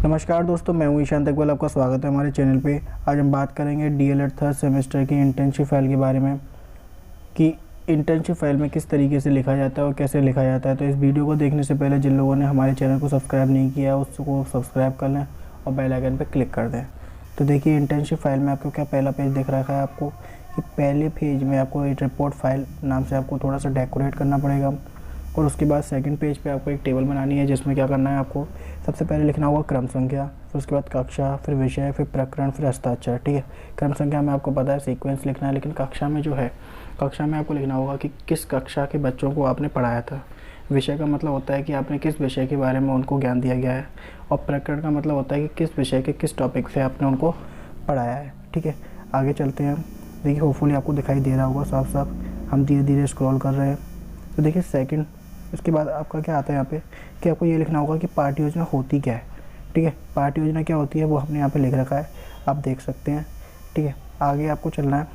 नमस्कार दोस्तों, मैं हूं ईशान तकवाल। आपका स्वागत है हमारे चैनल पे। आज हम बात करेंगे डीएलएड थर्ड सेमेस्टर की इंटर्नशिप फाइल के बारे में कि इंटर्नशिप फाइल में किस तरीके से लिखा जाता है और कैसे लिखा जाता है। तो इस वीडियो को देखने से पहले जिन लोगों ने हमारे चैनल को सब्सक्राइब नहीं किया उसको सब्सक्राइब कर लें और बेल आइकन पर क्लिक कर दें। तो देखिए, इंटर्नशिप फाइल में आपको क्या पहला पेज दिख रखा है आपको कि पहले पेज में आपको एक रिपोर्ट फाइल नाम से आपको थोड़ा सा डेकोरेट करना पड़ेगा। और उसके बाद सेकंड पेज पे आपको एक टेबल बनानी है जिसमें क्या करना है, आपको सबसे पहले लिखना होगा क्रम संख्या, फिर उसके बाद कक्षा, फिर विषय, फिर प्रकरण, फिर हस्ताक्षर। ठीक है, क्रम संख्या में आपको पता है सीक्वेंस लिखना है, लेकिन कक्षा में जो है, कक्षा में आपको लिखना होगा कि किस कक्षा के बच्चों को आपने पढ़ाया था। विषय का मतलब होता है कि आपने किस विषय के बारे में उनको ज्ञान दिया गया है, और प्रकरण का मतलब होता है कि किस विषय के किस टॉपिक से आपने उनको पढ़ाया है। ठीक है, आगे चलते हैं। देखिए, होपफुली आपको दिखाई दे रहा होगा साफ साफ। हम धीरे धीरे स्क्रॉल कर रहे हैं। तो देखिए सेकंड, उसके बाद आपका क्या आता है यहाँ पे कि आपको ये लिखना होगा कि पाठ्य योजना होती क्या है। ठीक है, पाठ्य योजना क्या होती है वो हमने यहाँ पे लिख रखा है, आप देख सकते हैं। ठीक है, आगे आपको चलना है।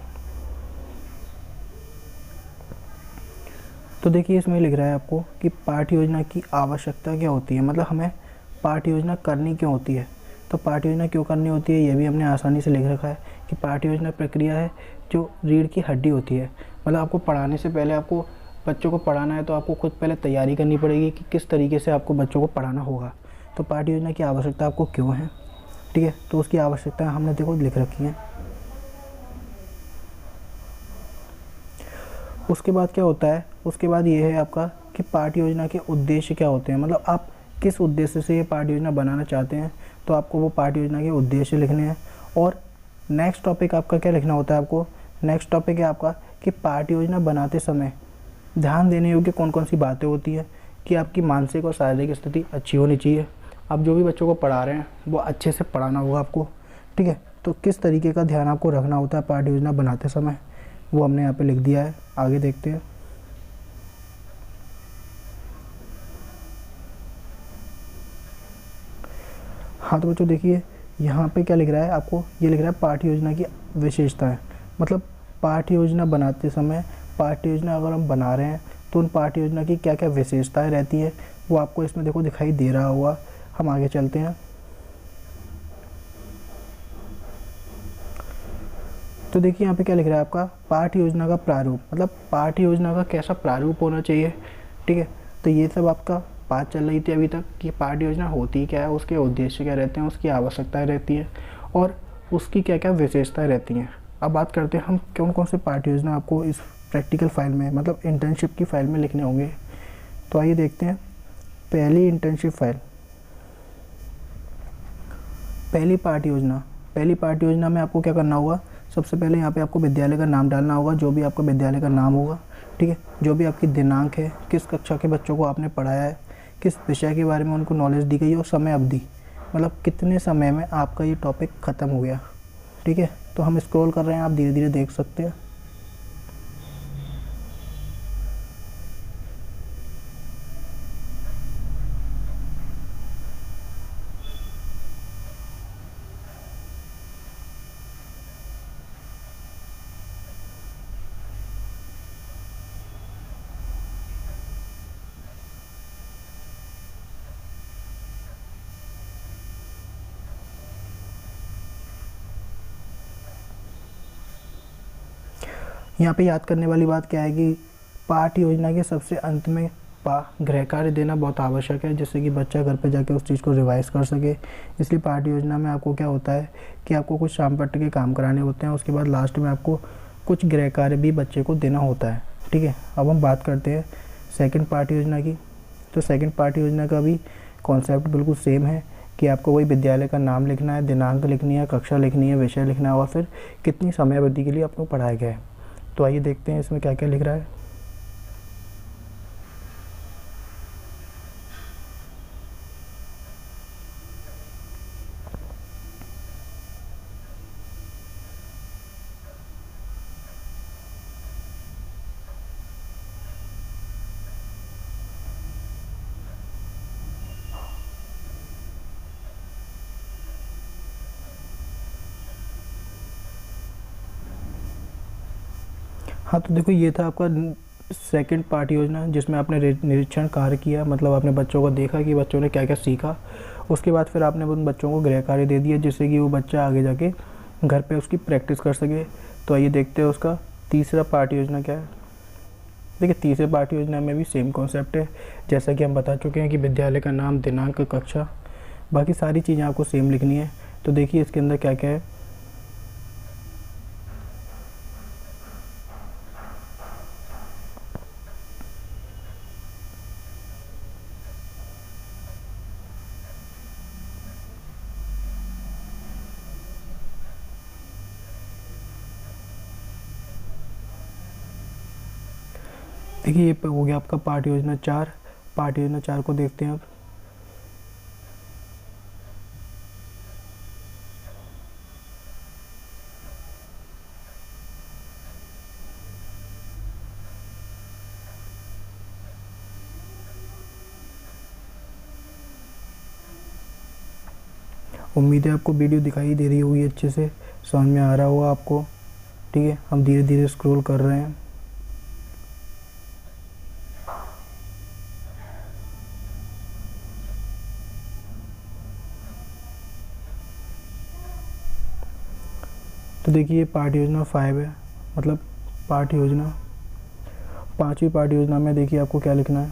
तो देखिए, इसमें लिख रहा है आपको कि पाठ्य योजना की आवश्यकता क्या होती है, मतलब हमें पाठ्य योजना करनी क्यों होती है। तो पाठ्य योजना क्यों करनी होती है ये भी हमने आसानी से लिख रखा है कि पाठ्य योजना प्रक्रिया है जो रीढ़ की हड्डी होती है। मतलब आपको पढ़ाने से पहले, आपको बच्चों को पढ़ाना है तो आपको खुद पहले तैयारी करनी पड़ेगी कि किस तरीके से आपको बच्चों को पढ़ाना होगा। तो पाठ्य योजना की आवश्यकता आपको क्यों है। ठीक है, तो उसकी आवश्यकता हमने देखो लिख रखी है। उसके बाद क्या होता है, उसके बाद ये है आपका कि पाठ्य योजना के उद्देश्य क्या होते हैं, मतलब आप किस उद्देश्य से ये पाठ्य योजना बनाना चाहते हैं। तो आपको वो पाठ्य योजना के उद्देश्य लिखने हैं। और नेक्स्ट टॉपिक आपका क्या लिखना होता है, आपको नेक्स्ट टॉपिक है आपका कि पाठ्य योजना बनाते समय ध्यान देने योग्य कौन कौन सी बातें होती हैं। कि आपकी मानसिक और शारीरिक स्थिति अच्छी होनी चाहिए। आप जो भी बच्चों को पढ़ा रहे हैं वो अच्छे से पढ़ाना होगा आपको। ठीक है, तो किस तरीके का ध्यान आपको रखना होता है पाठ्य योजना बनाते समय, वो हमने यहाँ पे लिख दिया है। आगे देखते हैं। हाँ तो बच्चों देखिए, यहाँ पे क्या लिख रहा है आपको, ये लिख रहा है पाठ्य योजना की विशेषताएं। मतलब पाठ्य योजना बनाते समय, पाठ्य योजना अगर हम बना रहे हैं तो उन पाठ्य योजना की क्या क्या विशेषताएं रहती है वो आपको इसमें देखो दिखाई दे रहा होगा। हम आगे चलते हैं। तो देखिए, यहाँ पे क्या लिख रहा है आपका पाठ्य योजना का प्रारूप, मतलब पाठ्य योजना का कैसा प्रारूप होना चाहिए। ठीक है, तो ये सब आपका बात चल रही थी अभी तक कि पाठ्य योजना होती क्या है, उसके उद्देश्य क्या रहते हैं, उसकी आवश्यकताएं रहती है और उसकी क्या क्या विशेषताएं रहती हैं। अब बात करते हैं हम कौन कौन से पाठ्य योजना आपको इस प्रैक्टिकल फाइल में, मतलब इंटर्नशिप की फ़ाइल में लिखने होंगे। तो आइए देखते हैं। पहली इंटर्नशिप फाइल, पहली पाठ्य योजना। पहली पाठ्य योजना में आपको क्या करना होगा, सबसे पहले यहाँ पे आपको विद्यालय का नाम डालना होगा, जो भी आपका विद्यालय का नाम होगा। ठीक है, जो भी आपकी दिनांक है, किस कक्षा के बच्चों को आपने पढ़ाया है, किस विषय के बारे में उनको नॉलेज दी गई है, और समय अवधि, मतलब कितने समय में आपका ये टॉपिक ख़त्म हो गया। ठीक है, तो हम स्क्रॉल कर रहे हैं, आप धीरे धीरे देख सकते हैं। यहाँ पे याद करने वाली बात क्या है कि पाठ्य योजना के सबसे अंत में गृह कार्य देना बहुत आवश्यक है, जिससे कि बच्चा घर पे जाके उस चीज़ को रिवाइज कर सके। इसलिए पाठ्य योजना में आपको क्या होता है कि आपको कुछ शाम पट्ट के काम कराने होते हैं, उसके बाद लास्ट में आपको कुछ गृह कार्य भी बच्चे को देना होता है। ठीक है, अब हम बात करते हैं सेकेंड पाठ्य योजना की। तो सेकेंड पाठ्य योजना का भी कॉन्सेप्ट बिल्कुल सेम है कि आपको वही विद्यालय का नाम लिखना है, दिनांक लिखनी है, कक्षा लिखनी है, विषय लिखना है और फिर कितनी समयावधि के लिए आपको पढ़ाया गया है। तो आइए देखते हैं इसमें क्या क्या लिख रहा है। हाँ तो देखो, ये था आपका सेकंड पार्ट योजना जिसमें आपने निरीक्षण कार्य किया, मतलब आपने बच्चों को देखा कि बच्चों ने क्या क्या सीखा। उसके बाद फिर आपने उन बच्चों को गृह कार्य दे दिया जिससे कि वो बच्चा आगे जाके घर पे उसकी प्रैक्टिस कर सके। तो आइए देखते हैं उसका तीसरा पार्ट योजना क्या है। देखिए तीसरे पार्ट योजना में भी सेम कॉन्सेप्ट है, जैसा कि हम बता चुके हैं कि विद्यालय का नाम, दिनांक, कक्षा, बाकी सारी चीज़ें आपको सेम लिखनी है। तो देखिए इसके अंदर क्या क्या है। देखिए ये हो गया आपका पार्ट योजना 4। पार्ट योजना 4 को देखते हैं अब। उम्मीद है आपको वीडियो दिखाई दे रही होगी, अच्छे से समझ में आ रहा होगा आपको। ठीक है, हम धीरे धीरे स्क्रॉल कर रहे हैं। तो देखिए पार्ट योजना 5 है, मतलब पार्ट योजना 5वीं पार्ट योजना में देखिए आपको क्या लिखना है।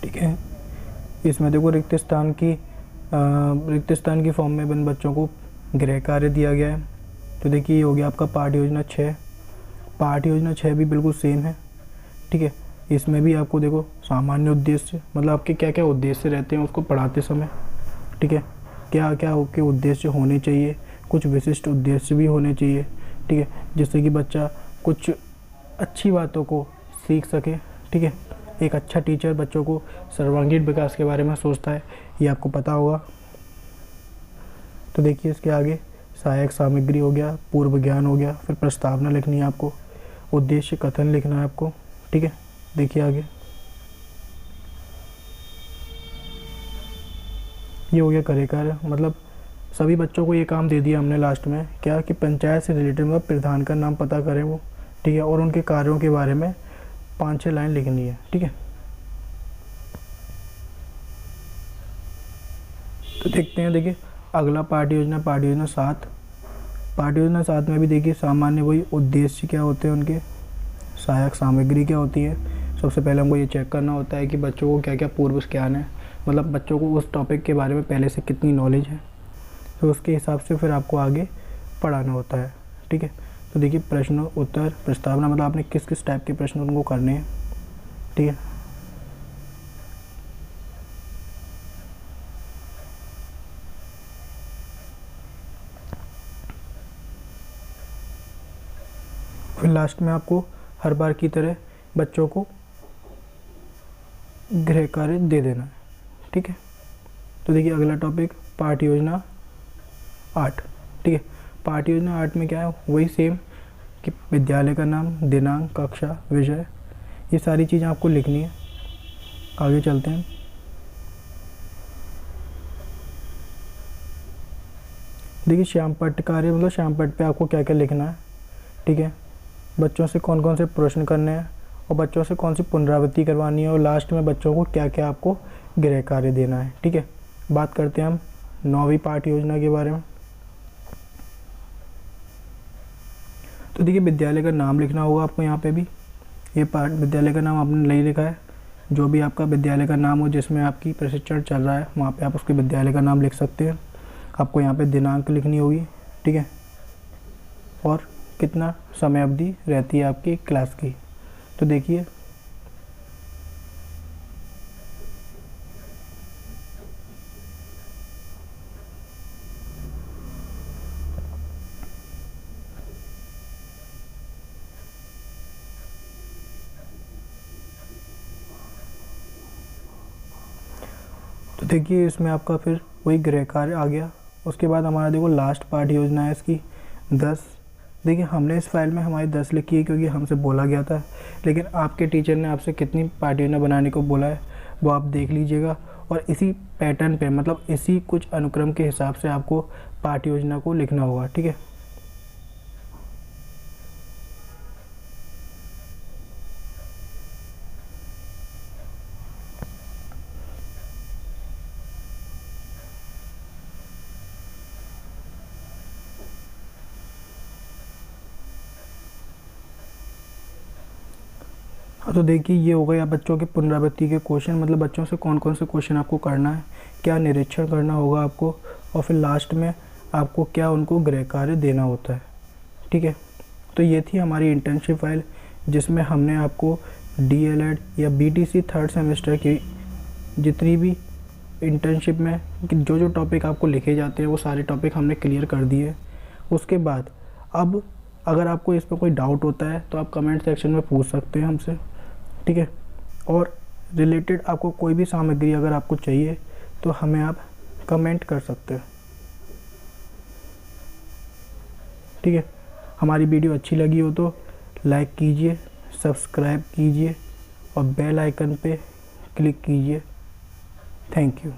ठीक है, इसमें देखो रिक्त स्थान की फॉर्म में बन बच्चों को गृह कार्य दिया गया है। तो देखिए ये हो गया आपका पार्ट योजना 6। पार्ट योजना 6 भी बिल्कुल सेम है। ठीक है, इसमें भी आपको देखो सामान्य उद्देश्य, मतलब आपके क्या क्या उद्देश्य रहते हैं उसको पढ़ाते समय। ठीक है, क्या क्या आपके उद्देश्य होने चाहिए, कुछ विशिष्ट उद्देश्य भी होने चाहिए। ठीक है, जिससे कि बच्चा कुछ अच्छी बातों को सीख सके। ठीक है, एक अच्छा टीचर बच्चों को सर्वांगीण विकास के बारे में सोचता है, ये आपको पता होगा। तो देखिए इसके आगे सहायक सामग्री हो गया, पूर्व ज्ञान हो गया, फिर प्रस्तावना लिखनी है आपको, उद्देश्य कथन लिखना है आपको। ठीक है, देखिए आगे ये हो गया गृह कार्य, मतलब सभी बच्चों को ये काम दे दिया हमने लास्ट में, क्या कि पंचायत से रिलेटेड मतलब प्रधान का नाम पता करें वो। ठीक है, और उनके कार्यों के बारे में 5-6 लाइन लिखनी है। ठीक है, तो देखते हैं। देखिए अगला पार्ट योजना 7। पार्ट योजना 7 में भी देखिए सामान्य वही उद्देश्य क्या होते हैं उनके, सहायक सामग्री क्या होती है। सबसे पहले हमको ये चेक करना होता है कि बच्चों को क्या क्या पूर्व ज्ञान है, मतलब बच्चों को उस टॉपिक के बारे में पहले से कितनी नॉलेज है, तो उसके हिसाब से फिर आपको आगे पढ़ाना होता है। ठीक है, तो देखिए प्रश्न उत्तर प्रस्तावना, मतलब आपने किस किस टाइप के प्रश्न उनको करने हैं। ठीक है, फिर लास्ट में आपको हर बार की तरह बच्चों को गृह कार्य दे देना है। ठीक है, तो देखिए अगला टॉपिक पाठ योजना 8। ठीक है, पाठ योजना 8 में क्या है, वही सेम कि विद्यालय का नाम, दिनांक, कक्षा, विषय, ये सारी चीज़ें आपको लिखनी है। आगे चलते हैं। देखिए श्याम पट्ट कार्य, मतलब श्याम पट्ट पे आपको क्या क्या लिखना है। ठीक है, बच्चों से कौन कौन से प्रश्न करने हैं और बच्चों से कौन सी पुनरावृत्ति करवानी है, और लास्ट में बच्चों को क्या क्या आपको गृह कार्य देना है। ठीक है, बात करते हैं हम 9वीं पाठ योजना के बारे में। तो देखिए विद्यालय का नाम लिखना होगा आपको, यहाँ पे भी ये पाठ विद्यालय का नाम आपने नहीं लिखा है। जो भी आपका विद्यालय का नाम हो जिसमें आपकी प्रशिक्षण चल रहा है, वहाँ पे आप उसके विद्यालय का नाम लिख सकते हैं। आपको यहाँ पे दिनांक लिखनी होगी। ठीक है, और कितना समय अवधि रहती है आपकी क्लास की। तो देखिए इसमें आपका फिर वही गृह कार्य आ गया। उसके बाद हमारा देखो लास्ट पार्ट योजना है इसकी 10। देखिए हमने इस फाइल में हमारी 10 लिखी है क्योंकि हमसे बोला गया था, लेकिन आपके टीचर ने आपसे कितनी पार्ट योजना बनाने को बोला है वो आप देख लीजिएगा, और इसी पैटर्न पे मतलब इसी कुछ अनुक्रम के हिसाब से आपको पाठ योजना को लिखना होगा। ठीक है, तो देखिए ये हो गया बच्चों के पुनरावृत्ति के क्वेश्चन, मतलब बच्चों से कौन कौन से क्वेश्चन आपको करना है, क्या निरीक्षण करना होगा आपको, और फिर लास्ट में आपको क्या उनको गृह कार्य देना होता है। ठीक है, तो ये थी हमारी इंटर्नशिप फाइल जिसमें हमने आपको डीएलएड या बीटीसी थर्ड सेमेस्टर की जितनी भी इंटर्नशिप में जो जो टॉपिक आपको लिखे जाते हैं वो सारे टॉपिक हमने क्लियर कर दिए। उसके बाद अब अगर आपको इसमें कोई डाउट होता है तो आप कमेंट सेक्शन में पूछ सकते हैं हमसे। ठीक है, और रिलेटेड आपको कोई भी सामग्री अगर आपको चाहिए तो हमें आप कमेंट कर सकते हैं। ठीक है, हमारी वीडियो अच्छी लगी हो तो लाइक कीजिए, सब्सक्राइब कीजिए और बेल आइकन पे क्लिक कीजिए। Thank you.